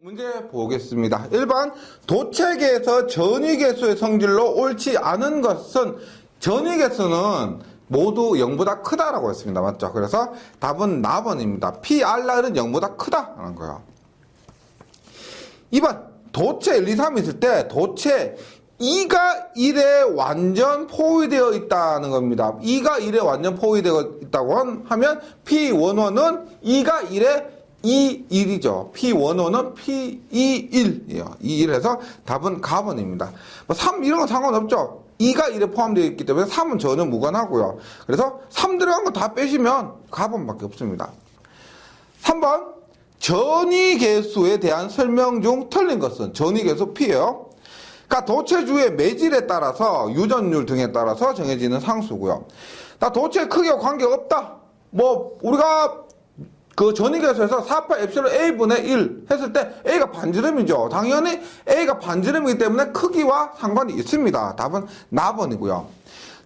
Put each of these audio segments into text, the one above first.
문제 보겠습니다. 1번 도체계에서 전위계수의 성질로 옳지 않은 것은 전위계수는 모두 0보다 크다라고 했습니다. 맞죠? 그래서 답은 나번입니다. PR은 0보다 크다라는 거예요. 2번 도체 1, 2, 3 있을 때 도체 2가 1에 완전 포위되어 있다는 겁니다. 2가 1에 완전 포위되어 있다고 하면 P11은 2가 1에 2,1이죠. P11은 P21이에요. 21에서 답은 가번입니다. 3 이런 건 상관없죠. 2가 1에 포함되어 있기 때문에 3은 전혀 무관하고요. 그래서 3 들어간 거 다 빼시면 가번밖에 없습니다. 3번 전위계수에 대한 설명 중 틀린 것은 전위계수 P예요. 그러니까 도체주의 매질에 따라서 유전율 등에 따라서 정해지는 상수고요. 나 도체 크기와 관계없다. 우리가 그 전위계수에서 4파이 엡실론 A분의 1 했을 때 A가 반지름이죠. 당연히 A가 반지름이기 때문에 크기와 상관이 있습니다. 답은 나번이고요.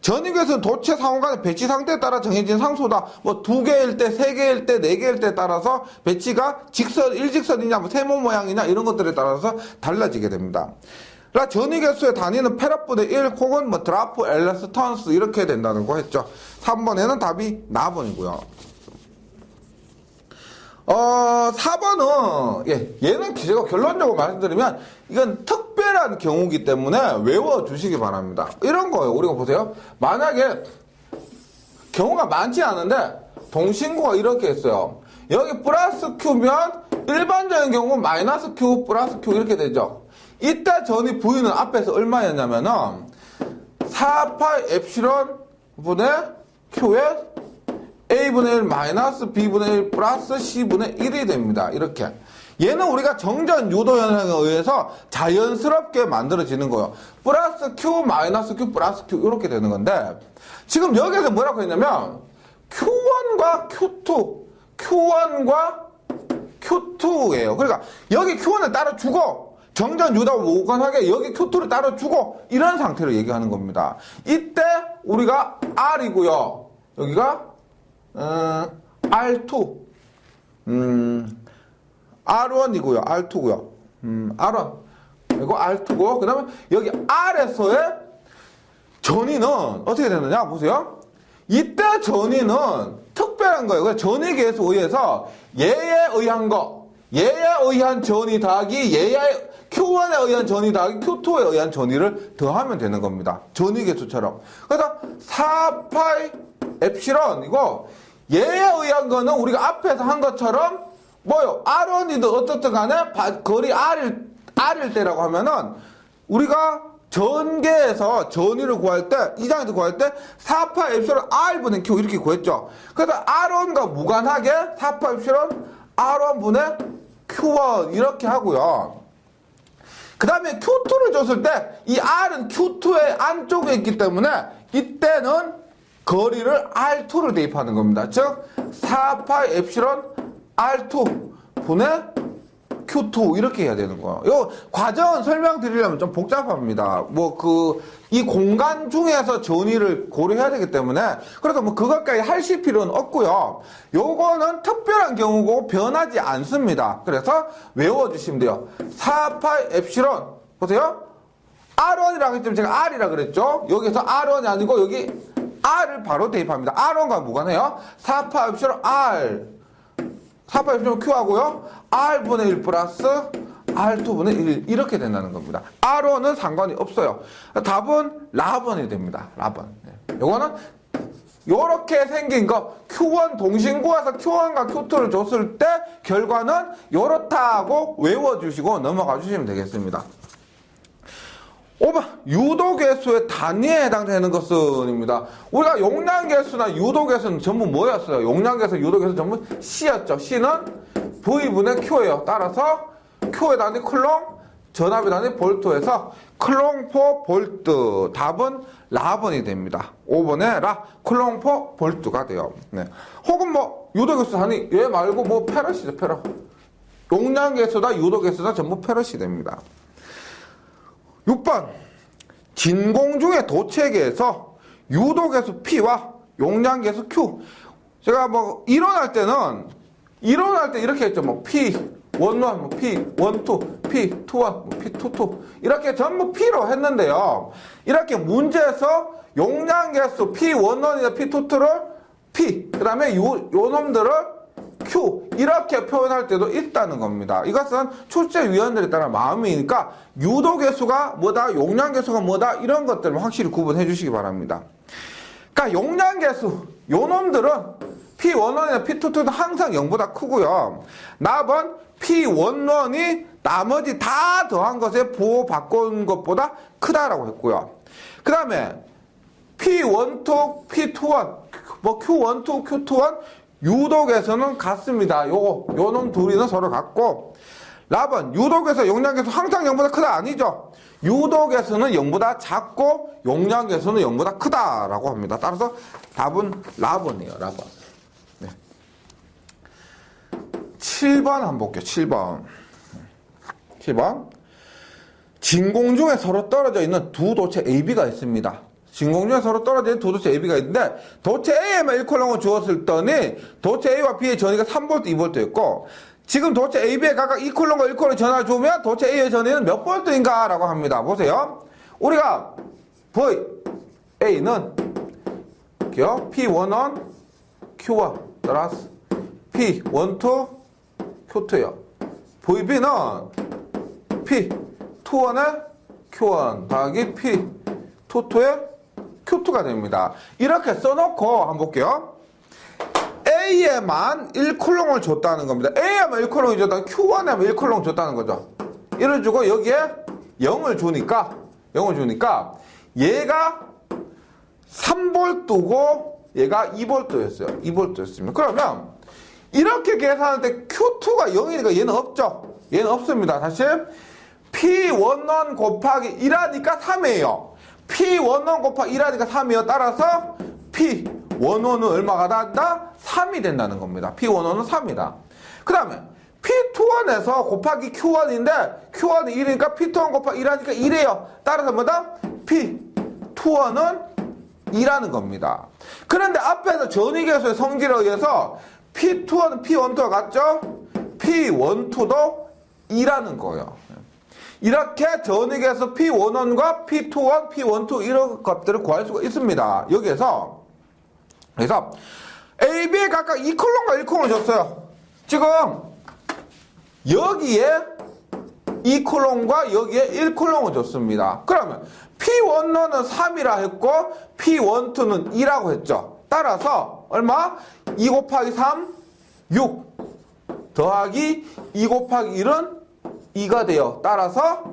전위계수는 도체 상호 간의 배치 상태에 따라 정해진 상수다. 2개일 때, 3개일 때, 4개일 때에 따라서 배치가 일직선이냐, 세모 모양이냐 이런 것들에 따라서 달라지게 됩니다. 전위계수의 단위는 페럿분의 1 혹은 드라프, 엘레스, 턴스 이렇게 된다는 거 했죠. 3번에는 답이 나번이고요. 4번은, 얘는 제가 결론적으로 말씀드리면, 이건 특별한 경우이기 때문에 외워주시기 바랍니다. 이런 거예요. 우리가 보세요. 만약에, 경우가 많지 않은데, 동신구가 이렇게 있어요. 여기 플러스 Q면, 일반적인 경우는 마이너스 Q, 플러스 Q 이렇게 되죠. 이때 전위 V는 앞에서 얼마였냐면은, 4파이 엡실론 분의 Q에 A분의 1 마이너스 B분의 1 플러스 C분의 1이 됩니다. 이렇게. 얘는 우리가 정전 유도 현상에 의해서 자연스럽게 만들어지는 거예요. 플러스 Q 마이너스 Q 플러스 Q 이렇게 되는 건데 지금 여기서 뭐라고 했냐면 Q1과 Q2 Q1과 Q2예요. 그러니까 여기 Q1을 따로 주고 정전 유도와 무관하게 여기 Q2를 따로 주고 이런 상태를 얘기하는 겁니다. 이때 우리가 R이고요. 여기가 R2 R1이고요. R2고요. R1 그리고 R2고 그 다음에 여기 R에서의 전위는 어떻게 되느냐 보세요. 이때 전위는 특별한 거예요. 전위계수에 의해서 얘에 의한 거 얘에 의한 전위 더하기 얘에 Q1에 의한 전위 더하기 Q2에 의한 전위를 더하면 되는 겁니다. 전위계수처럼. 그래서 4파이 엡실론 이거 얘에 의한 거는 우리가 앞에서 한 것처럼 R1이든 어떻든 간에 거리 R일 때라고 하면은 우리가 전계에서 전위를 구할 때 이 장에서 구할 때 4파이 엡실론 R분의 Q 이렇게 구했죠. 그래서 R1과 무관하게 4파이 엡실론 R1분의 Q1 이렇게 하고요. 그 다음에 Q2를 줬을 때 이 R은 Q2의 안쪽에 있기 때문에 이때는 거리를 R2로 대입하는 겁니다. 즉 4파이 엡실론 R2 분의 Q2 이렇게 해야 되는 거예요. 이 과정은 설명드리려면 좀 복잡합니다. 이 공간 중에서 전위를 고려해야 되기 때문에 그래서 그것까지 하실 필요는 없고요. 요거는 특별한 경우고 변하지 않습니다. 그래서 외워주시면 돼요. 4파이 엡실론 보세요. R1이라고 했지만 제가 R이라 그랬죠. 여기서 R1이 아니고 여기 R을 바로 대입합니다. R1과 무관해요. 4파이 엡실론 R 4파이 엡실론 Q 하고요. R분의 1 플러스 R2분의 1 이렇게 된다는 겁니다. R1은 상관이 없어요. 답은 라번이 됩니다. 라번. 요거는 요렇게 생긴 거 Q1 동신구에서 Q1과 Q2를 줬을 때 결과는 요렇다고 외워주시고 넘어가 주시면 되겠습니다. 5번 유도계수의 단위에 해당되는 것은입니다. 우리가 용량계수나 유도계수는 전부 뭐였어요? 용량계수, 유도계수 전부 C였죠. C는 V분의 Q예요. 따라서 Q의 단위 클롱, 전압의 단위 볼트에서 클롱/포 볼트. 답은 라번이 됩니다. 5번에 클롱/포 볼트가 돼요. 네. 혹은 유도계수 단위 얘 말고 페럿이죠. 페럿. 용량계수나 유도계수나 전부 페럿이 됩니다. 6번 진공 중의 도체계에서 유도계수 P와 용량계수 Q 제가 이론할 때 이렇게 했죠. P P11, P12, P21, P22 이렇게 전부 P로 했는데요. 이렇게 문제에서 용량계수 P11이나 P22를 P, 그 다음에 요 놈들을 Q 이렇게 표현할 때도 있다는 겁니다. 이것은 출제위원들에 따른 마음이니까 유도계수가 뭐다, 용량계수가 뭐다 이런 것들을 확실히 구분해 주시기 바랍니다. 그러니까 용량계수 요 놈들은 P11이나 P22는 항상 0보다 크고요. 납은 P11이 나머지 다 더한 것에 부호 바꾼 것보다 크다라고 했고요. 그 다음에 P12, P21, 뭐 Q12, Q21 유도계수는 같습니다. 요놈 둘이는 서로 같고, 랍은 유도계수, 용량계수 항상 0보다 크다 아니죠. 유도계수는 0보다 작고 용량계수는 0보다 크다라고 합니다. 따라서 답은 랍은이에요. 랍은. 네. 7번 한번 볼게요. 7번. 진공 중에 서로 떨어져 있는 두 도체 AB가 있습니다. 진공 중에 서로 떨어져 있는 두 도체 AB가 있는데 도체 A에만 1쿨럼을 주었을 때니 도체 A와 B의 전위가 3V, 2V였고 지금 도체 AB에 각각 2쿨럼과 1쿨럼 전화를 주면 도체 A의 전위는 몇 볼트인가 라고 합니다. 보세요. 우리가 V, A는 P11, Q1 플러스 P12, Q2요. VB는 P21에 Q1 더하기 P22에 Q2가 됩니다. 이렇게 써놓고 한번 볼게요. A에만 1쿨럼을 줬다는 겁니다. A에만 1쿨럼을 줬다는 Q1에만 1쿨럼을 줬다는 거죠. 이를 주고 여기에 0을 주니까 얘가 3V고 얘가 2V였어요. 2V였습니다. 그러면 이렇게 계산할 때 Q2가 0이니까 얘는 없죠. 얘는 없습니다. 다시 P11 곱하기 1하니까 3이에요. P11 곱하기 1하니까 3이에요. 따라서 P11은 얼마가 된다? 3이 된다는 겁니다. P11은 3이다. 그 다음에 P21에서 곱하기 Q1인데 Q1이 1이니까 P21 곱하기 1하니까 1이에요. 따라서 뭐다? P21은 2라는 겁니다. 그런데 앞에서 전위계수의 성질에 의해서 P21은 P12가 같죠? P12도 2라는 거예요. 이렇게 전위계수 P11과 P21, P12 이런 것들을 구할 수가 있습니다. 여기에서 그래서 AB에 각각 2쿨럼과 1쿨럼을 줬어요. 지금 여기에 2쿨럼과 여기에 1쿨럼을 줬습니다. 그러면 P11은 3이라 했고 P12는 2라고 했죠. 따라서 얼마? 2 곱하기 3, 6 더하기 2 곱하기 1은 2가 돼요. 따라서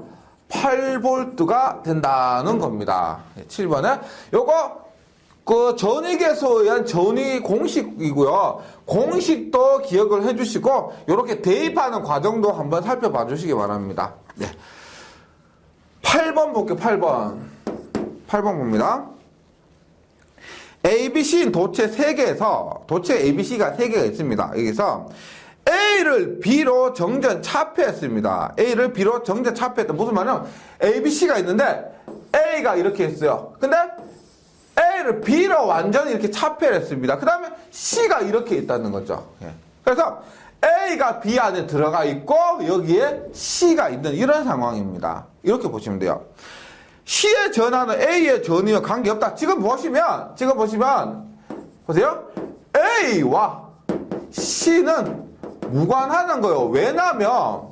8V가 된다는 겁니다. 7번에 요거 그 전위계수에 의한 전위 공식이고요. 공식도 기억을 해주시고 이렇게 대입하는 과정도 한번 살펴봐 주시기 바랍니다. 네. 8번 볼게요. 8번 봅니다. ABC인 도체 3개에서 도체 ABC가 3개가 있습니다. 여기서 A를 B로 정전 차폐했습니다. A를 B로 정전 차폐했다. 무슨 말이냐면 ABC가 있는데 A가 이렇게 있어요. 근데 A를 B로 완전히 이렇게 차폐를 했습니다. 그 다음에 C가 이렇게 있다는 거죠. 그래서 A가 B 안에 들어가 있고 여기에 C가 있는 이런 상황입니다. 이렇게 보시면 돼요. C의 전하는 A의 전위와 관계없다. 지금 보시면 보세요. A와 C는 무관하는 거예요. 왜냐면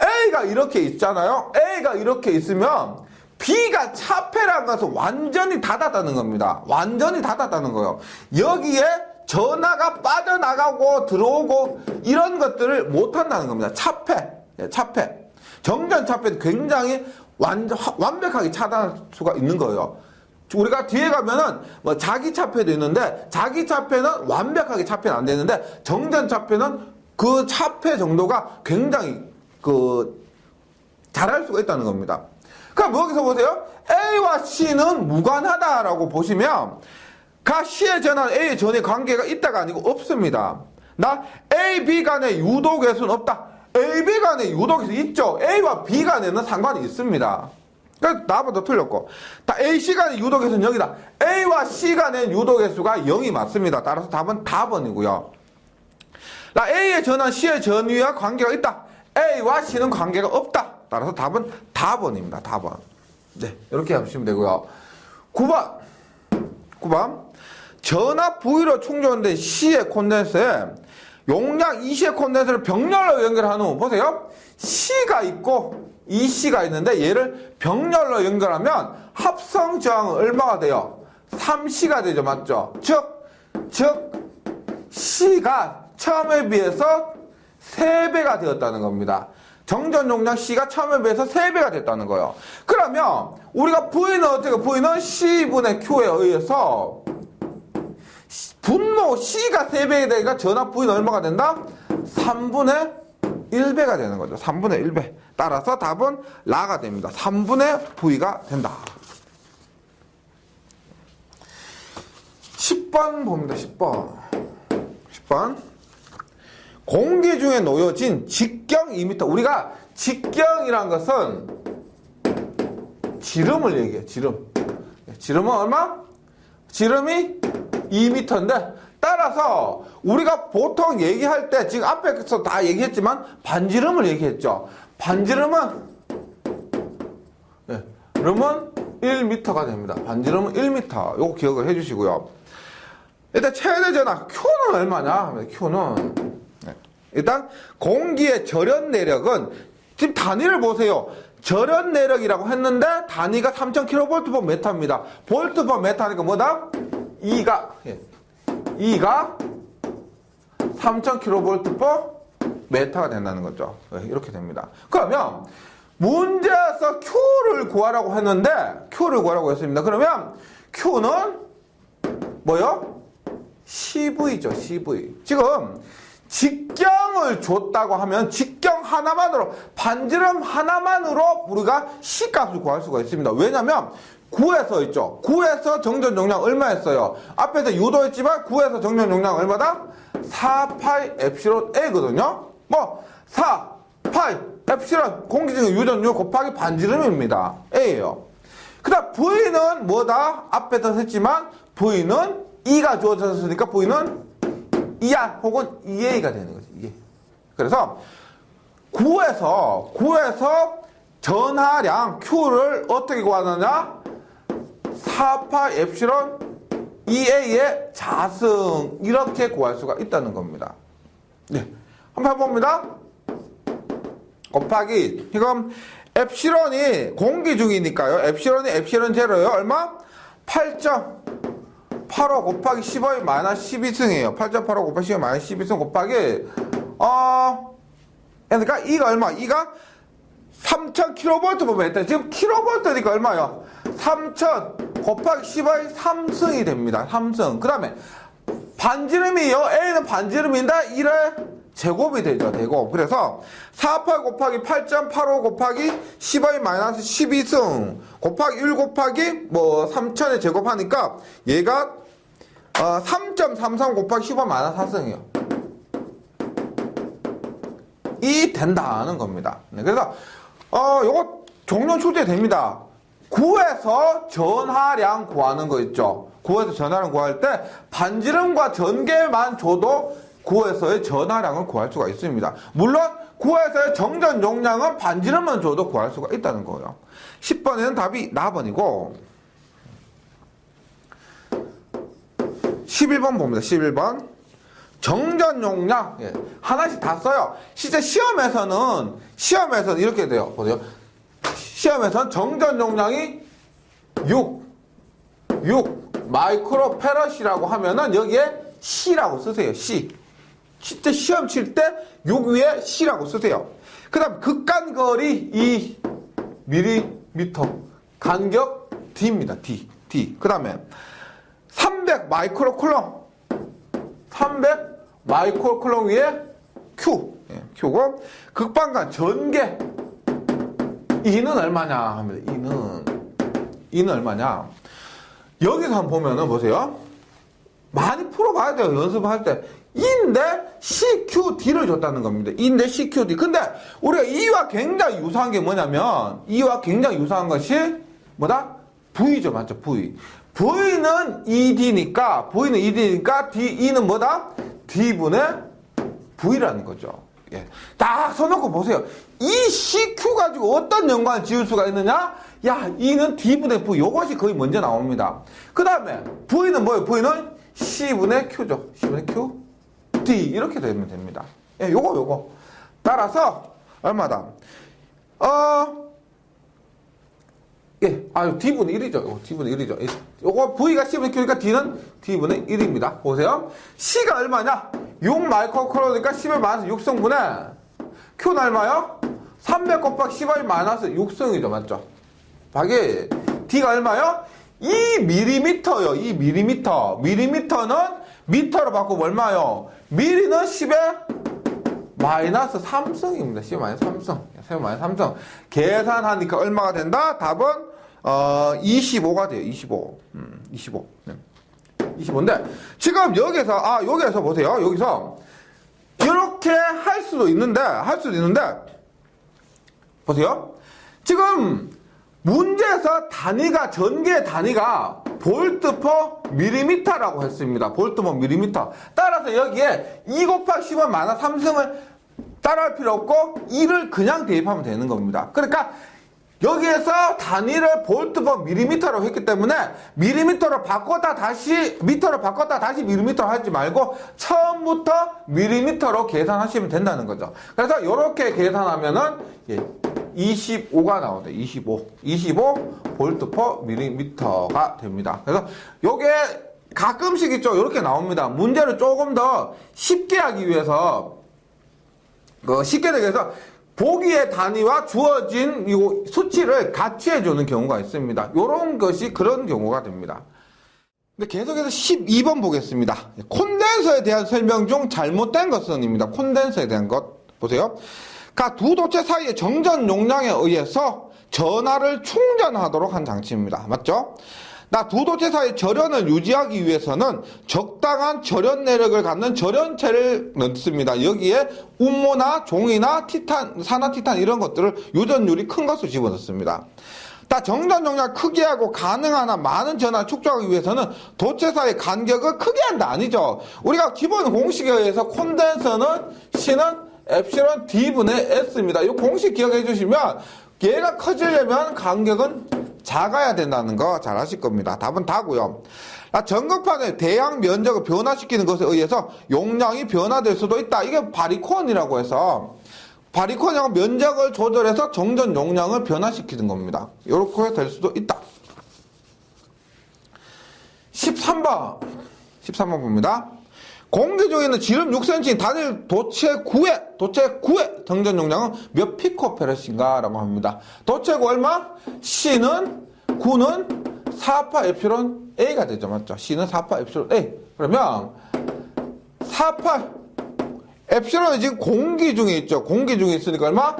A가 이렇게 있잖아요. A가 이렇게 있으면 B가 차폐란 것은 완전히 닫았다는 겁니다. 완전히 닫았다는 거예요. 여기에 전하가 빠져나가고 들어오고 이런 것들을 못한다는 겁니다. 차폐. 정전 차폐는 굉장히 완벽하게 차단할 수가 있는 거예요. 우리가 뒤에 가면은 뭐 자기 차폐도 있는데 자기 차폐는 완벽하게 차폐는 안 되는데 정전 차폐는 그 차폐 정도가 굉장히 잘할 수가 있다는 겁니다. 그럼 여기서 보세요. A와 C는 무관하다라고 보시면 C의 전하는 A의 전의 관계가 있다가 아니고 없습니다. A, B 간의 유도계수는 없다. A, B 간의 유도계수 있죠. A와 B 간에는 상관이 있습니다. 그러니까 나보다 틀렸고 A, C 간의 유도계수는 여기다. A와 C 간의 유도계수가 0이 맞습니다. 따라서 답은 답번이고요. A의 전하 C의 전위와 관계가 있다. A와 C는 관계가 없다. 따라서 답은 답원입니다. 답원. 네, 이렇게 하시면 되고요. 9번. 전압 V로 충전된 C의 콘덴서에 용량 2C의 콘덴서를 병렬로 연결한 후, 보세요. C가 있고 EC가 있는데 얘를 병렬로 연결하면 합성 저항은 얼마가 돼요? 3C가 되죠. 맞죠? 즉 C가 처음에 비해서 3배가 되었다는 겁니다. 정전 용량 C가 처음에 비해서 3배가 됐다는 거예요. 그러면 우리가 V는 어떻게, V는 C분의 Q에 의해서 분모 C가 3배가 되니까 전압 V는 얼마가 된다? 3분의 1배가 되는 거죠. 3분의 1배. 따라서 답은 라가 됩니다. 3분의 V가 된다. 10번 봅니다. 10번. 공기 중에 놓여진 직경 2m. 우리가 직경이란 것은 지름을 얘기해요. 지름은 얼마? 지름이 2m인데, 따라서 우리가 보통 얘기할 때 지금 앞에서 다 얘기했지만 반지름을 얘기했죠. 반지름은 1m가 됩니다. 반지름은 1m. 요거 기억을 해주시고요. 일단 최대 전압 Q는 얼마냐? Q는 일단 공기의 절연 내력은 지금 단위를 보세요. 절연 내력이라고 했는데 단위가 3000kV/m입니다. 볼트/m니까 뭐다? E가 3000kV/m가 된다는 거죠. 이렇게 됩니다. 그러면 문제에서 Q를 구하라고 했는데 Q를 구하라고 했습니다. 그러면 Q는 뭐요? CV죠. CV. 지금 직경을 줬다고 하면 직경 하나만으로, 반지름 하나만으로 우리가 C값을 구할 수가 있습니다. 왜냐면 9에서 있죠. 9에서 정전 용량 얼마였어요? 앞에서 유도했지만 9에서 정전 용량 얼마다? 4파이 엡실론 A거든요. 4파이 엡실론 공기중의 유전율 곱하기 반지름입니다. A예요. 그 다음 V는 뭐다? 앞에서 했지만 V는 E가 주어졌으니까 V는 ER 혹은 EA가 되는 거죠. 이게. 그래서 9에서 전하량 Q를 어떻게 구하느냐? 4파 엡실론 EA의 자승, 이렇게 구할 수가 있다는 겁니다. 네, 한번 해봅니다. 곱하기, 지금 엡실론이 공기 중이니까요. 엡실론이 엡실론 제로예요. 얼마? 8.85 곱하기 15의 마이너스 12승이에요. 8.85 곱하기 15의 마이너스 12승 곱하기 그러니까 E가 얼마? E가 3000kV/m. 지금 kV니까 얼마요? 3000 곱하기 10의 3승이 됩니다. 3승. 그 다음에 반지름이요. A는 반지름인데 1의 제곱이 되죠. 제곱. 그래서 4,8 곱하기 8.85 곱하기 10의 마이너스 12승 곱하기 1 곱하기 3000의 제곱하니까 얘가 3.33 곱하기 15 마이너스 4승이에요. 이 된다는 겁니다. 네, 그래서 요거 종료 출제됩니다. 9에서 전하량 구하는 거 있죠. 9에서 전하량 구할 때 반지름과 전개만 줘도 9에서의 전하량을 구할 수가 있습니다. 물론 9에서의 정전 용량은 반지름만 줘도 구할 수가 있다는 거예요. 10번에는 답이 나번이고 11번 봅니다. 11번 정전 용량 하나씩 다 써요. 실제 시험에서는 이렇게 돼요. 보세요. 시험에서는 정전 용량이 6 마이크로 페럿이라고 하면은 여기에 C라고 쓰세요. C. 실제 시험 칠 때 6 위에 C라고 쓰세요. 그 다음 극간거리 2 밀리미터 간격 D입니다. D. 그 다음에 300 마이크로쿨럼 300 마이크로쿨럼 위에 Q고 극반간 전개 E는 얼마냐 합니다. E는 얼마냐. 여기서 한번 보면은 보세요. 많이 풀어봐야 돼요. 연습할 때. E인데 CQD를 줬다는 겁니다. E인데 CQD. 근데 우리가 E와 굉장히 유사한 게 뭐냐면 E와 굉장히 유사한 것이 뭐다? V죠. 맞죠? V. V는 ED니까 E는 뭐다? D분의 V라는 거죠. 예. 딱 써놓고 보세요. 이 CQ 가지고 어떤 연관을 지을 수가 있느냐? 야, E는 D분의 V. 요것이 거의 먼저 나옵니다. 그 다음에 V는 뭐예요? V는 C분의 Q죠. C분의 Q, D. 이렇게 되면 됩니다. 예, 요거. 따라서, 얼마다? 예, D분의 1이죠. 요거 D분의 1이죠. 요거 V가 C분의 Q니까 D는 D분의 1입니다. 보세요. C가 얼마냐? 6 마이크로크로니까 10의 마이너스 6승분의 Q는 얼마요? 300 곱하기 10의 마이너스 6승이죠. 맞죠? 박이 D가 얼마요? 2mm요. 2mm. 밀리미터는 미터로 바꾸면 얼마요? 미리는 10의 마이너스 3승입니다. 10의 마이너스 3승. 10의 마이너스 3승. 계산하니까 얼마가 된다? 답은 25가 돼요. 25. 25. 네. 25인데 지금 여기서 보세요. 여기서 이렇게 할 수도 있는데 보세요. 지금 문제에서 전개의 단위가 볼트 퍼 밀리미터라고 했습니다. 볼트 퍼 밀리미터. 따라서 여기에 2 곱하기 10은 마이너스 3승을 따라할 필요 없고 2를 그냥 대입하면 되는 겁니다. 그러니까 여기에서 단위를 볼트 퍼 밀리미터라고 했기 때문에 미터로 바꿨다 다시 밀리미터로 하지 말고 처음부터 밀리미터로 계산하시면 된다는 거죠. 그래서 이렇게 계산하면은 25가 나오죠. 25 볼트 퍼 밀리미터가 됩니다. 그래서 요게 가끔씩 있죠. 이렇게 나옵니다. 문제를 조금 더 쉽게 하기 위해서 쉽게 되기 위해서 보기의 단위와 주어진 이 수치를 같이 해주는 경우가 있습니다. 이런 것이 그런 경우가 됩니다. 근데 계속해서 12번 보겠습니다. 콘덴서에 대한 설명 중 잘못된 것은입니다. 콘덴서에 대한 것 보세요. 두 도체 사이의 정전 용량에 의해서 전하를 충전하도록 한 장치입니다. 맞죠? 두 도체 사이의 절연을 유지하기 위해서는 적당한 절연 내력을 갖는 절연체를 넣습니다. 여기에 운모나 종이나 티탄, 산화티탄 이런 것들을 유전율이 큰 것을 집어넣습니다. 정전 용량 크게 하고 가능한 한 많은 전하를 축적하기 위해서는 도체 사이의 간격을 크게 한다 아니죠. 우리가 기본 공식에 의해서 콘덴서는 C는 엡실론 D분의 S입니다. 이 공식 기억해 주시면 얘가 커지려면 간격은 작아야 된다는 거 잘 아실 겁니다. 답은 다고요. 전극판의 대양 면적을 변화시키는 것에 의해서 용량이 변화될 수도 있다. 이게 바리콘이라고 해서 바리콘하고 면적을 조절해서 정전 용량을 변화시키는 겁니다. 이렇게 될 수도 있다. 13번 봅니다. 공기 중에 있는 지름 6cm인 단일 도체 9의 정전 용량은 몇 피코페렛인가 라고 합니다. 도체 9 얼마? C는 9는 4파 에프실론 A가 되죠. 맞죠? C는 4파 에프실론 A. 그러면 4파 에프실론이 지금 공기 중에 있죠. 공기 중에 있으니까 얼마?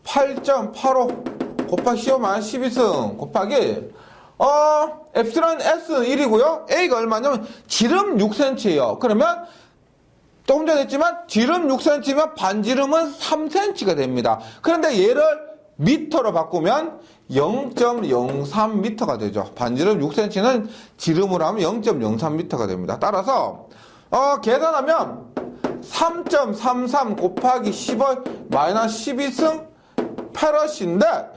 8.85 곱하기 15-12승 곱하기 엡실론 S는 1이고요. A가 얼마냐면 지름 6cm예요. 그러면 조금 전에 했지만 지름 6cm면 반지름은 3cm가 됩니다. 그런데 얘를 미터로 바꾸면 0.03m가 되죠. 반지름 6cm는 지름으로 하면 0.03m가 됩니다. 따라서 계산하면 3.33 곱하기 10의 마이너스 12승 페럿인데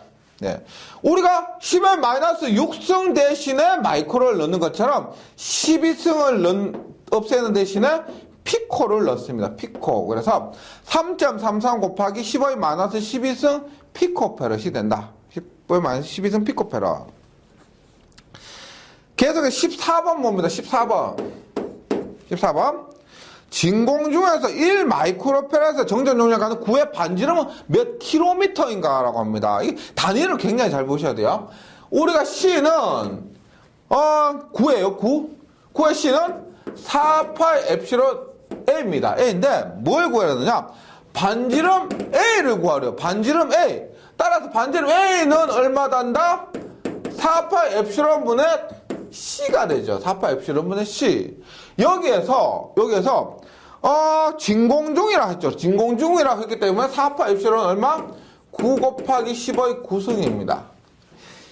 우리가 10의 마이너스 6승 대신에 마이크로를 넣는 것처럼 12승을 없애는 대신에 피코를 넣습니다. 피코. 그래서 3.33 곱하기 10의 마이너스 12승 피코페럿이 된다. 10의 마이너스 12승 피코페럿. 계속해서 14번 봅니다. 14번. 진공 중에서 1 마이크로페럿의 정전 용량 가는 9의 반지름은 몇 킬로미터인가 라고 합니다. 이 단위를 굉장히 잘 보셔야 돼요. 우리가 C는 9예요. 9의 C는 4파이 엡실론 A입니다. A인데 뭘 구해야 되느냐? 반지름 A를 구하래요. 반지름 A. 따라서 반지름 A는 얼마단다? 4파이 엡실론 분의 C가 되죠. 4파이 엡실론 분의 C. 여기에서 진공중이라 했죠. 진공중이라고 했기 때문에 4파 엡실론 얼마? 9 곱하기 10의 9승입니다.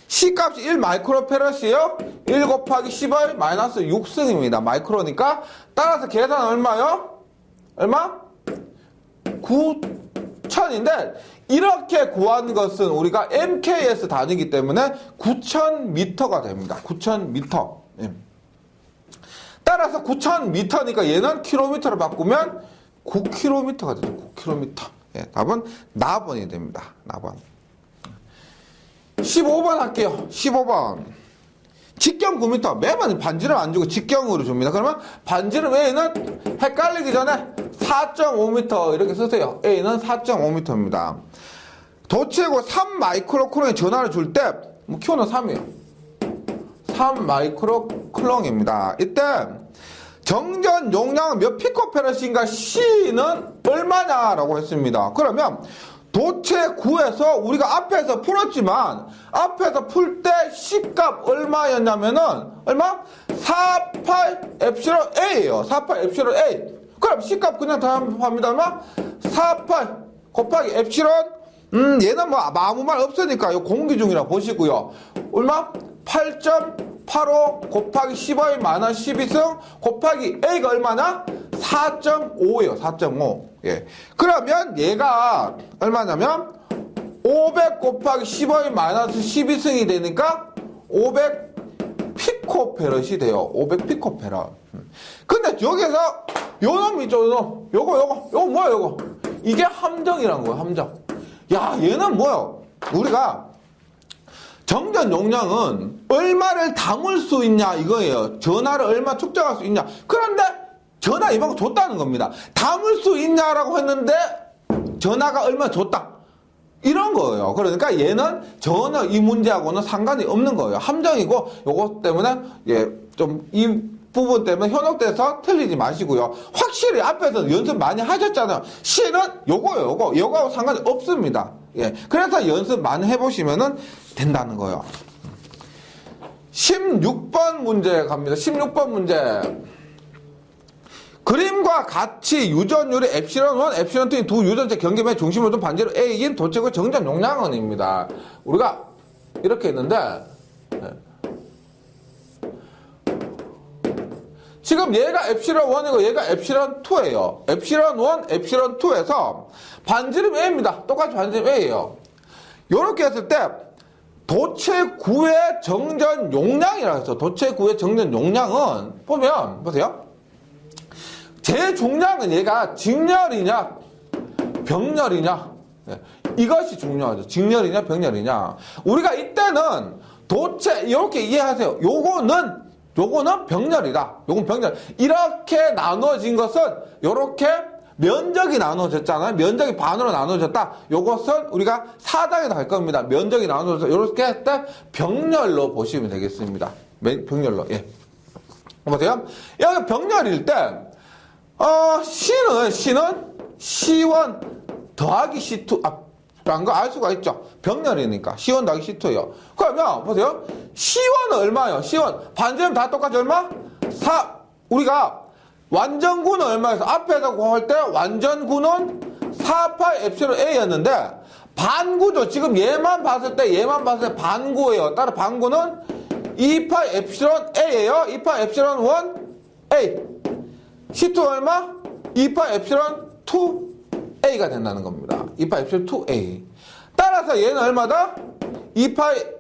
C 값이 1 마이크로페럿이에요. 1 곱하기 10의 마이너스 6승입니다. 마이크로니까 따라서 계산 얼마요? 얼마? 9 9,000인데 이렇게 구한 것은 우리가 MKS 단위이기 때문에 9,000m가 됩니다. 9,000m. 예. 따라서 9,000m니까 얘는 킬로미터로 바꾸면 9km가 되죠. 9km. 예, 답은 나번이 됩니다. 나번. 15번 할게요. 15번. 직경 9m. 매번 반지름 안 주고 직경으로 줍니다. 그러면 반지름 A는 헷갈리기 전에 4.5m 이렇게 쓰세요. A는 4.5m입니다. 도체고 3 마이크로쿨롱의 전하를 줄 때, 뭐 Q는 3이에요. 3 마이크로쿨롱입니다. 이때 정전 용량은 몇 피코페럿인가 C는 얼마냐라고 했습니다. 그러면 도체 9에서 우리가 앞에서 풀었지만 앞에서 풀 때 C값 얼마였냐면은 얼마? 48 엡실론 A예요. 48 엡실론 A. 그럼 C값 그냥 다 합니다. 얼마? 48 곱하기 엡실론 얘는 뭐 아무 말 없으니까 요 공기 중이라 보시고요. 얼마? 8.85 곱하기 15의 마이너스 12승 곱하기 A가 얼마나? 4.5예요. 4.5. 예. 그러면 얘가 얼마냐면 500 곱하기 15의 마이너스 12승이 되니까 500 피코페럿이 돼요. 500 피코페럿. 근데 여기서 요 놈 있죠, 요 놈. 요거 뭐야, 요거. 이게 함정이란 거예요, 함정. 야, 얘는 뭐요? 우리가 정전 용량은 얼마를 담을 수 있냐 이거예요. 전하를 얼마 축적할 수 있냐. 그런데 전하 이만큼 줬다는 겁니다. 담을 수 있냐라고 했는데 전하가 얼마 줬다. 이런 거예요. 그러니까 얘는 전혀 이 문제하고는 상관이 없는 거예요. 함정이고 요것 때문에 예, 좀 이 부분 때문에 현혹돼서 틀리지 마시고요. 확실히 앞에서 연습 많이 하셨잖아요. C는 요거예요. 요거하고 상관이 없습니다. 예. 그래서 연습 많이 해보시면은 된다는 거예요. 16번 문제 갑니다. 16번 문제. 그림과 같이 유전율의 엡실론 1, 엡실론 2인 두 유전체 경계면의 중심을 둔 반지름 A인 도체의 정전 용량은입니다. 우리가 이렇게 했는데 지금 얘가 엡실론 1이고 얘가 엡실론 2예요. 엡실론 1, 엡실론 2에서 반지름 A입니다. 똑같이 반지름 A예요. 요렇게 했을 때 도체 9의 정전 용량이라고 해서 도체 9의 정전 용량은 보면 보세요. 제 중량은 얘가 직렬이냐 병렬이냐 이것이 중요하죠. 직렬이냐 병렬이냐. 우리가 이때는 도체 이렇게 이해하세요. 요거는 병렬이다. 요건 병렬. 이렇게 나눠진 것은 요렇게 면적이 나눠졌잖아요. 면적이 반으로 나눠졌다. 요것은 우리가 4단에 갈 겁니다. 면적이 나눠져서 이렇게 할 때 병렬로 보시면 되겠습니다. 병렬로. 예. 보세요. 여기 병렬일 때 C는 C1 더하기 C2 라는 거 알 수가 있죠. 병렬이니까 C1 더하기 C2예요. 그러면 보세요. C1은 얼마예요? C1 반지름 다 똑같이 얼마? 4. 우리가 완전구는 얼마에서 앞에서 구할 때 완전구는 4파이 엡실론 A였는데 반구죠. 지금 얘만 봤을 때 반구예요. 따라 반구는 2파이 엡실론 A예요. 2파이 엡실론 1 A. C2 얼마? 2파이 엡실론 2 A가 된다는 겁니다. 2파이 엡실론 2A. 따라서 얘는 얼마다? 2파이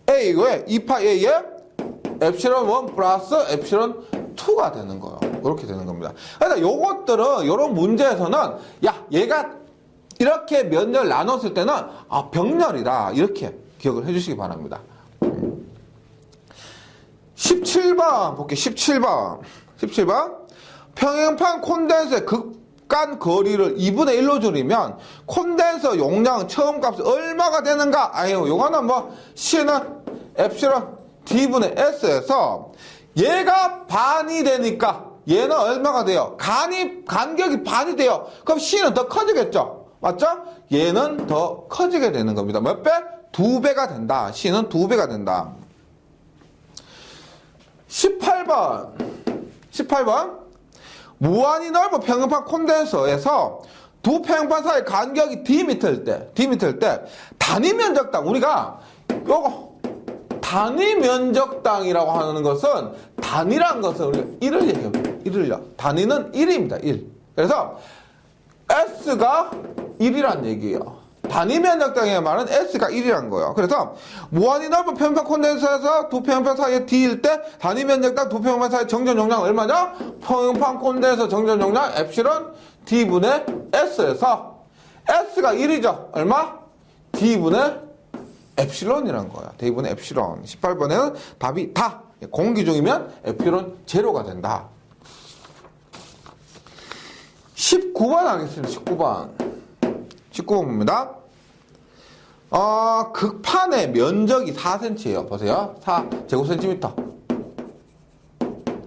A고요. 2파이 A에 엡실론 1 플러스 엡실론 2가 되는 거예요. 이렇게 되는 겁니다. 그래서 요것들은, 요런 문제에서는, 야, 얘가 이렇게 면열 나눴을 때는, 병렬이다. 이렇게 기억을 해주시기 바랍니다. 17번 볼게요. 17번. 평행판 콘덴서의 극간 거리를 2분의 1로 줄이면 콘덴서 용량 처음 값이 얼마가 되는가? 아유, 요거는 뭐 C는 엡실론 D분의 S에서 얘가 반이 되니까 얘는 얼마가 돼요? 간격이 반이 돼요. 그럼 C는 더 커지겠죠? 맞죠? 얘는 더 커지게 되는 겁니다. 몇 배? 2배가 된다. C는 2배가 된다. 18번. 무한히 넓은 평행판 콘덴서에서 두 평행판 사이 간격이 D미터일 때 단위 면적당 우리가 요거 단위 면적당이라고 하는 것은 단위란 것은 우리가 1을 얘기합니다. 1을요. 단위는 1입니다. 1. 그래서 S가 1이란 얘기예요. 단위 면적당의 말은 S가 1이란 거예요. 그래서 무한히 넓은 평평 콘덴서에서 두 평평 사이의 D일 때 단위 면적당 두 평평 사이의 정전 용량 얼마냐? 평평 콘덴서 정전 용량 엡실론 D분의 S에서 S가 1이죠. 얼마? D분의 엡실론이란 거야. D분의 엡실론. 18번에는 답이 다 공기 중이면 엡실론 제로가 된다. 19번 하겠습니다. 19번 봅니다. 극판의 면적이 4cm예요. 보세요. 4제곱센티미터.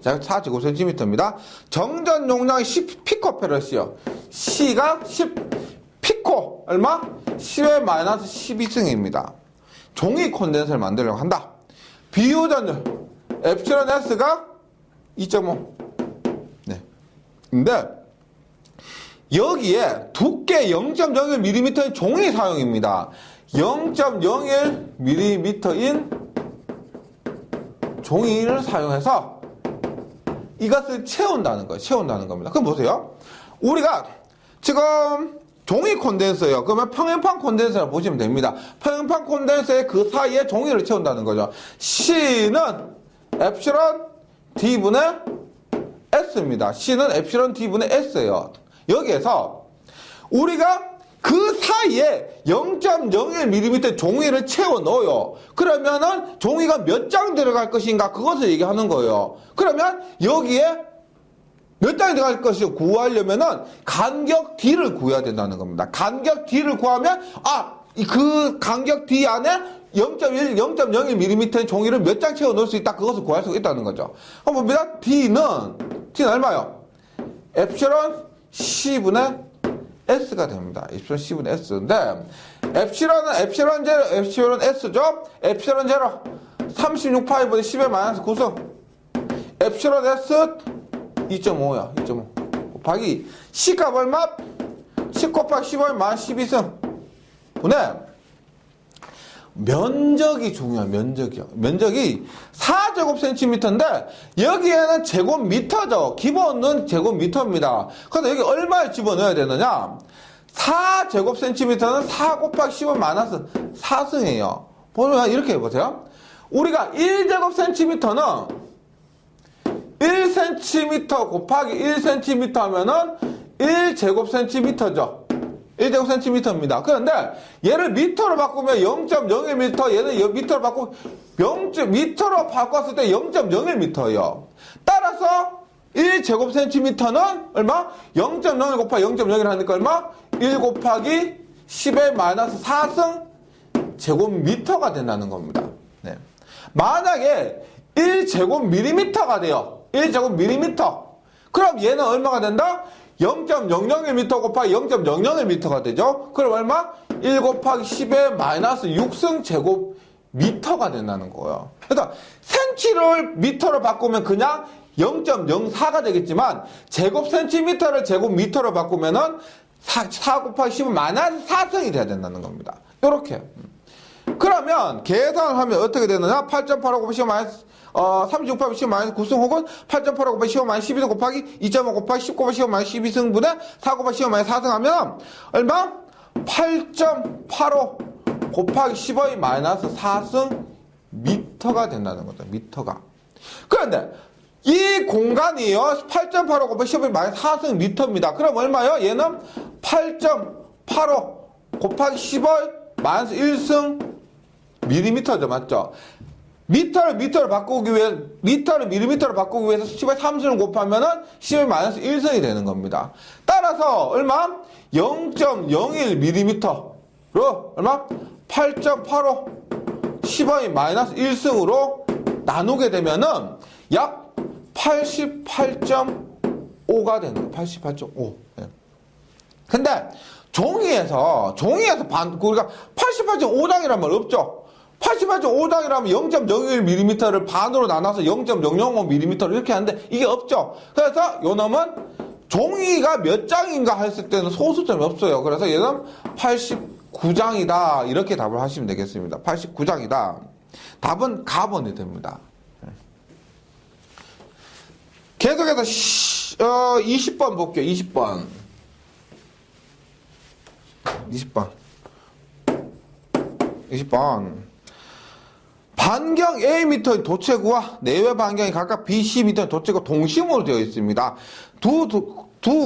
4제곱센티미터입니다. 정전 용량이 10피코페럿이요. C가 10피코. 얼마? 10의 마이너스 12승입니다. 종이 콘덴서를 만들려고 한다. 비유전율. 엡실론 S가 2.5. 네. 근데 여기에 두께 0.01mm인 종이 사용입니다. 0.01mm인 종이를 사용해서 이것을 채운다는 거예요. 채운다는 겁니다. 그럼 보세요. 우리가 지금 종이 콘덴서예요. 그러면 평행판 콘덴서라고 보시면 됩니다. 평행판 콘덴서의 그 사이에 종이를 채운다는 거죠. C는 엡실론 D분의 S입니다. C는 엡실론 D분의 S예요. 여기에서 우리가 그 사이에 0.01mm 종이를 채워 넣어요. 그러면은 종이가 몇 장 들어갈 것인가 그것을 얘기하는 거예요. 그러면 여기에 몇 장이 들어갈 것을 구하려면은 간격 D를 구해야 된다는 겁니다. 간격 D를 구하면 그 간격 D 안에 0.01mm의 종이를 몇 장 채워 넣을 수 있다. 그것을 구할 수 있다는 거죠. 한번 봅니다. D는 얼마요? 엡실론 C분의 S가 됩니다. 엡실론 C분의 S인데 엡실론 S죠? 엡실론 제로 36파이분의 10의 마이너스 9승 엡실론 S 2.5야. 2.5 곱하기 C값 얼마? 10 곱하기 15의 마이너스 12승 분의 면적이 중요해요. 면적이 4제곱센티미터인데 여기에는 제곱미터죠. 기본은 제곱미터입니다. 그래서 여기 얼마를 집어넣어야 되느냐? 4제곱센티미터는 4 곱하기 10은 마이너스 4승이에요. 보면 이렇게 해보세요. 우리가 1제곱센티미터는 1cm 곱하기 1cm 하면은 1제곱센티미터죠. 1제곱센티미터입니다. 그런데 얘를 미터로 바꾸면 0.01m, 얘는 미터로 바꾸면 미터로 바꿨을 때 0.01m예요. 따라서 1제곱센티미터는 얼마? 0.01 곱하기 0.01 하니까 얼마? 1 곱하기 10의 마이너스 4승 제곱미터가 된다는 겁니다. 네. 만약에 1제곱밀리미터가 돼요. 1제곱밀리미터. 그럼 얘는 얼마가 된다? 0.001m 곱하기 0.001m가 되죠. 그럼 얼마? 1 곱하기 10의 마이너스 6승 제곱미터가 된다는 거예요. 그래서 센치를 미터로 바꾸면 그냥 0.04가 되겠지만 제곱센티미터를 제곱미터로 바꾸면은 4 곱하기 10은 마이너스 4승이 돼야 된다는 겁니다. 요렇게. 그러면 계산을 하면 어떻게 되느냐? 8.8하고 10 마이너스 36 곱하기 10 마이너스 9승 혹은 8.8하고 곱하기 10 마이너스 12승 곱하기 2.5 곱하기 10 곱하기 10 마이너스 12승분의 4 곱하기 10 마이너스 4승 하면 얼마? 8.85 곱하기 15의 마이너스 4승 미터가 된다는 거죠. 미터가. 그런데 이 공간이요. 8.85 곱하기 15의 마이너스 4승 미터입니다. 그럼 얼마요? 얘는 8.85 곱하기 15의 마이너스 1승 밀리미터죠. 맞죠? 미터를 밀리미터로 바꾸기 위해서 10의 3승을 곱하면은 10의 마이너스 1승이 되는 겁니다. 따라서 얼마? 0.01mm로 얼마? 8.85 10의 마이너스 1승으로 나누게 되면은 약 88.5가 되는 거예요. 88.5. 네. 근데 종이에서 우리가 88.5장이란 말 없죠? 88.5장이라면 0.01mm를 반으로 나눠서 0.005mm를 이렇게 하는데 이게 없죠. 그래서 요 놈은 종이가 몇 장인가 했을 때는 소수점이 없어요. 그래서 얘는 89장이다. 이렇게 답을 하시면 되겠습니다. 89장이다. 답은 가번이 됩니다. 계속해서 20번 볼게요. 20번. 20번. 반경 Am의 도체구와 내외 반경이 각각 B10m의 도체구 동심으로 되어 있습니다. 두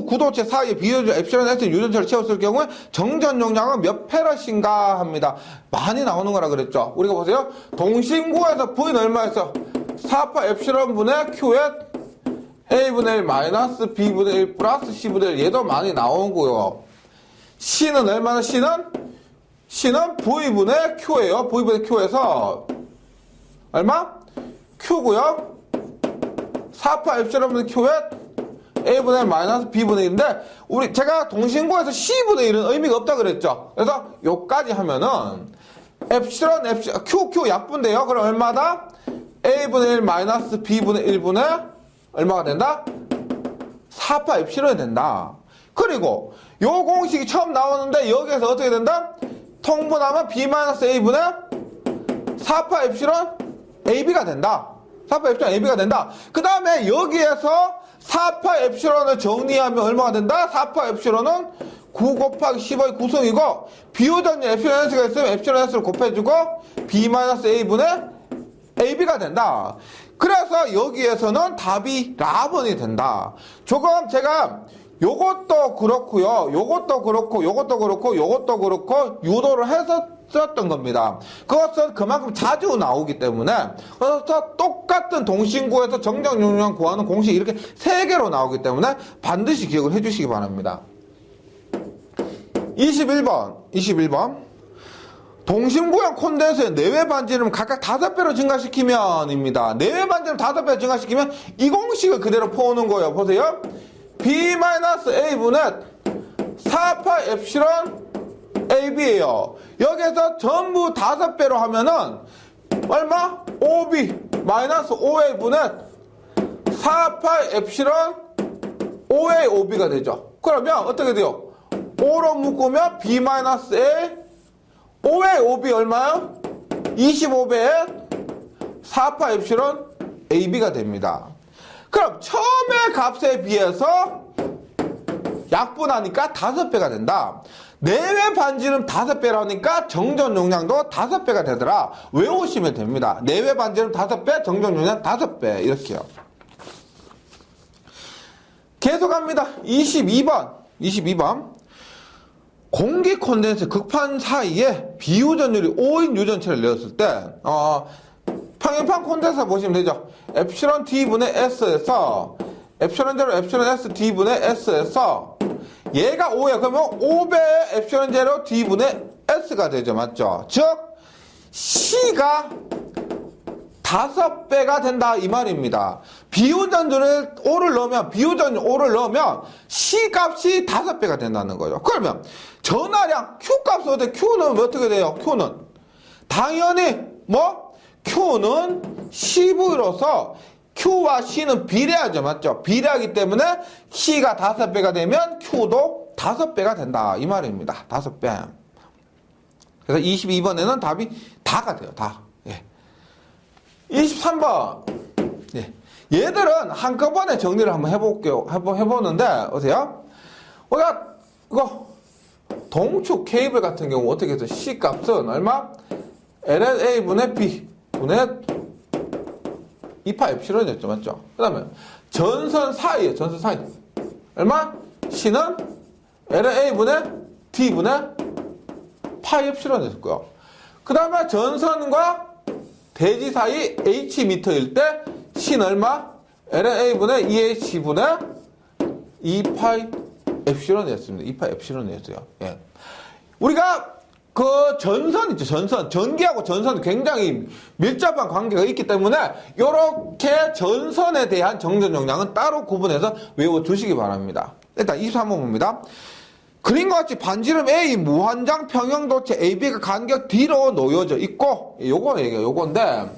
구도체 사이에 비율 엡실론 S 유전체를 채웠을 경우에 정전 용량은 몇 페럿인가 합니다. 많이 나오는 거라 그랬죠. 우리가 보세요. 동심구에서 V는 얼마였어? 4파 엡실론 분의 Q에 A분의 1 마이너스 B분의 1 플러스 C분의 1 얘도 많이 나오고요. C는 얼마나? C는 V분의 Q예요. V분의 Q에서 얼마? Q고요. 4파 엡실론 분의 Q에 A분의 1 마이너스 B분의 1인데 제가 동심구에서 C분의 1은 의미가 없다 그랬죠. 그래서 요까지 하면은 엡실론 Q 약분돼요. 그럼 얼마다? A분의 1 마이너스 B분의 1분의 얼마가 된다? 4파 엡실론이 된다. 그리고 요 공식이 처음 나오는데 여기에서 어떻게 된다? 통분하면 B 마이너스 A분의 4파 엡실론 AB가 된다. 4파 엡실론 AB가 된다. 그 다음에 여기에서 4파 엡실론을 정리하면 얼마가 된다? 4파 엡실론은 9 곱하기 10의 구성이고 비유전자 엡실론 S가 있으면 엡실론 S를 곱해주고 B-A분의 AB가 된다. 그래서 여기에서는 답이 라번이 된다. 조금 제가 요것도 그렇고요. 요것도 그렇고 요것도 그렇고 요것도 그렇고 유도를 해서 썼던 겁니다. 그것은 그만큼 자주 나오기 때문에 그래서 똑같은 동심구에서 정정 용량 구하는 공식이 이렇게 3개로 나오기 때문에 반드시 기억을 해주시기 바랍니다. 21번 동심구형 콘덴서의 내외 반지름을 각각 5배로 증가시키면입니다. 내외 반지름 5배 증가시키면 이 공식을 그대로 퍼오는 거예요. 보세요. B-A분의 4파 엡실론 AB예요. 여기에서 전부 5배로 하면은 얼마? 5B 마이너스 5A분의 4파 엡실론 5A 5B가 되죠. 그러면 어떻게 돼요? 5로 묶으면 B 마이너스 A 5A 5B 얼마요? 25배에 4파 엡실론 AB가 됩니다. 그럼 처음의 값에 비해서 약분하니까 5배가 된다. 내외 반지름 5배라니까 정전 용량도 5배가 되더라. 외우시면 됩니다. 내외 반지름 5배, 정전 용량 5배 이렇게요. 계속합니다. 22번. 공기 콘덴서 극판 사이에 비유전율이 5인 유전체를 내었을 때 평행판 콘덴서 보시면 되죠. 엡실론 D분의 S에서 엡실론 제로 엡실론 S D분의 S에서 얘가 5예요. 그러면 5배의 엡실론 제로 D분의 S가 되죠. 맞죠? 즉 C가 5배가 된다 이 말입니다. 비유전율을 5를 넣으면 C 값이 5배가 된다는 거죠. 그러면 전하량 Q 값은 Q는 어떻게 돼요? Q는 당연히 Q는 CV로서 Q와 C는 비례하죠. 맞죠? 비례하기 때문에 C가 5배가 되면 Q도 5배가 된다 이 말입니다. 5배. 그래서 22번에는 답이 다가 돼요. 다. 예. 23번. 예. 얘들은 한꺼번에 정리를 한번 해볼게요. 해보는데, 보세요. 우리가, 이거, 동축 케이블 같은 경우 어떻게 해서 C 값은 얼마? LNA분의 B분의 2파 엡실론이었죠. 맞죠? 그 다음에, 전선 사이. 얼마? C는 LNA분의 D분의 파이 엡실론이었고요. 그 다음에 전선과 대지 사이 Hm일 때 C는 얼마? LNA분의 EH분의 2파이 엡실론이었습니다. 2파이 엡실론이었어요. 예. 우리가 그 전선 있죠. 전기하고 전선은 굉장히 밀접한 관계가 있기 때문에 이렇게 전선에 대한 정전 용량은 따로 구분해서 외워두시기 바랍니다. 일단 23번 봅니다. 그림과 같이 반지름 A 무한장 평형도체 AB가 간격 D로 놓여져 있고 요건데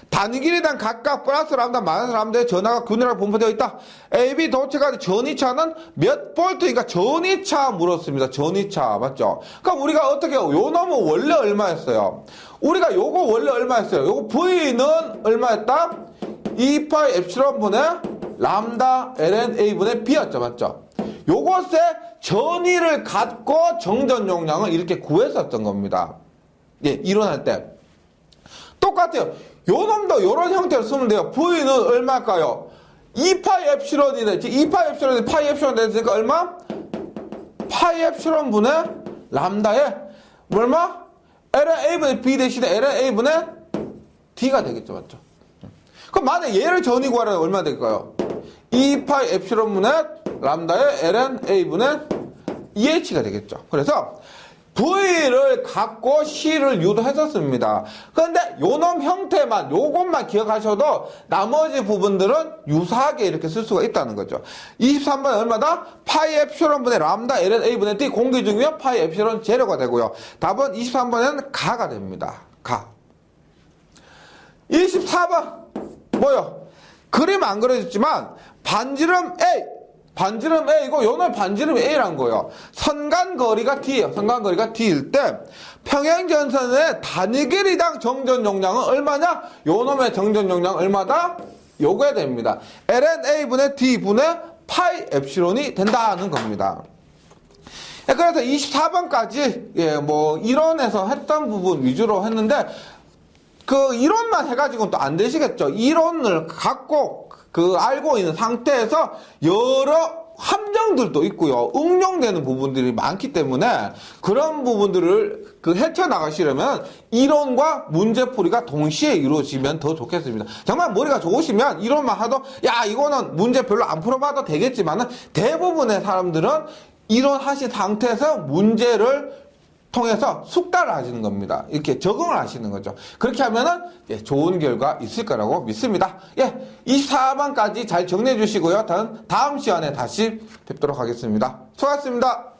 단위 길이에 대한 각각 플러스 람다 마이너스 람다의 전하가 균일하게 분포되어 있다. AB 도체가 전위차는 몇 볼트인가 전위차 물었습니다. 전위차 맞죠? 그럼 우리가 어떻게 해요? 요 놈은 원래 얼마였어요? 우리가 요거 원래 얼마였어요? 요거 V는 얼마였다? 2파이 엡실론 분의 람다 ln A분의 B였죠. 맞죠? 요것의 전위를 갖고 정전 용량을 이렇게 구했었던 겁니다. 예, 이론할 때. 똑같아요. 요 놈도 요런 형태로 쓰면 돼요. V는 얼마일까요? 2파이 엡실론이 되지. 2파이 엡실론이 파이 엡실론 되니까 얼마? 파이 엡실론 분의 람다에 얼마? ln a분의 b 대신에 ln a분의 d가 되겠죠. 맞죠? 그럼 만약 얘를 전위 구하려면 얼마 될까요? 2파이 엡실론 분의 람다에 ln a분의 eh가 되겠죠. 그래서 V를 갖고 C를 유도했었습니다. 그런데 요놈 형태만, 요것만 기억하셔도 나머지 부분들은 유사하게 이렇게 쓸 수가 있다는 거죠. 23번은 얼마다? 파이 엡실론 분의 람다 ln a분의 d 공기 중이면 파이 엡실론 제로가 되고요. 답은 23번에는 가가 됩니다. 가. 24번 뭐요? 그림 안 그려졌지만 반지름 A 반지름 A고 요놈 반지름 A란 거예요. 선간거리가 D예요. 선간거리가 D일 때 평행전선의 단위 길이당 정전 용량은 얼마냐? 요놈의 정전 용량 얼마다? 요게 됩니다. ln A분의 D분의 파이 엡실론이 된다는 겁니다. 그래서 24번까지 예, 뭐 이론에서 했던 부분 위주로 했는데 그 이론만 해가지고는 또 안 되시겠죠. 이론을 갖고 알고 있는 상태에서 여러 함정들도 있고요. 응용되는 부분들이 많기 때문에 그런 부분들을 헤쳐나가시려면 이론과 문제풀이가 동시에 이루어지면 더 좋겠습니다. 정말 머리가 좋으시면 이론만 하도 야 이거는 문제 별로 안 풀어봐도 되겠지만은 대부분의 사람들은 이론 하신 상태에서 문제를 통해서 숙달을 하시는 겁니다. 이렇게 적응을 하시는 거죠. 그렇게 하면은 예, 좋은 결과 있을 거라고 믿습니다. 예, 24번까지 잘 정리해 주시고요. 다음 시간에 다시 뵙도록 하겠습니다. 수고하셨습니다.